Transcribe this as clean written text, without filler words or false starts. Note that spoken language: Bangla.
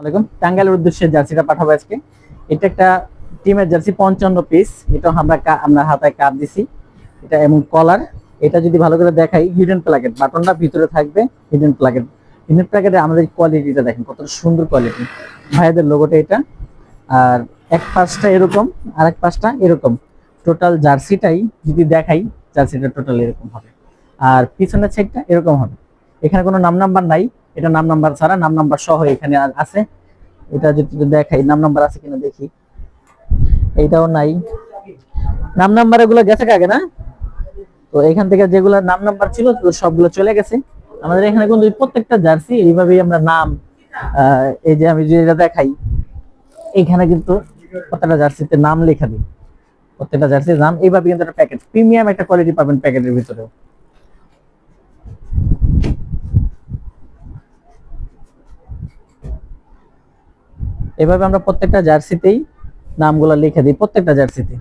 আলাইকুম। টাঙ্গাইলের উদ্দেশ্যে জার্সিটা পাঠাবো আজকে। এটা একটা টিমের জার্সি 55 পিস। এটা আমরা হাতায় কাপ দিছি এটা এবং কলার। এটা যদি ভালো করে দেখাই, হিডেন প্লাকেট বাটনটা ভিতরে থাকবে। হিডেন প্লাকেটে আমাদের কোয়ালিটিটা দেখেন কত সুন্দর কোয়ালিটি। ভাইদের লোগোটা এটা। আর এক পাশটা এরকম, আর এক পাশটা এরকম। টোটাল জার্সিটাই যদি দেখাই, জার্সিটা টোটাল এরকম হবে। আর পিছনের সাইডটা এরকম হবে। এখানে কোনো নাম নাম্বার নাই। এটা নাম নাম্বার ছাড়া, নাম নাম্বার সহ এখানে আছে। এটা যদি দেখাই, নাম নাম্বার আছে কিনা দেখি। এইটাও নাই। নাম নাম্বার এগুলো গেছে কাকে না। তো এখান থেকে যেগুলো নাম নাম্বার ছিল তো সবগুলো চলে গেছে। আমাদের এখানে কিন্তু প্রত্যেকটা জার্সি এইভাবেই আমরা নাম, এই যে আমি যেটা দেখাই, এখানে কিন্তু প্রত্যেকটা জার্সিতে নাম লেখা দিই। প্রত্যেকটা জার্সির নাম এইভাবে কিন্তু একটা প্যাকেট, প্রিমিয়াম একটা কোয়ালিটি পাবেন প্যাকেটের ভিতরেও। এভাবে আমরা প্রত্যেকটা জার্সিতেই নামগুলো লিখে দিই, প্রত্যেকটা জার্সিতে।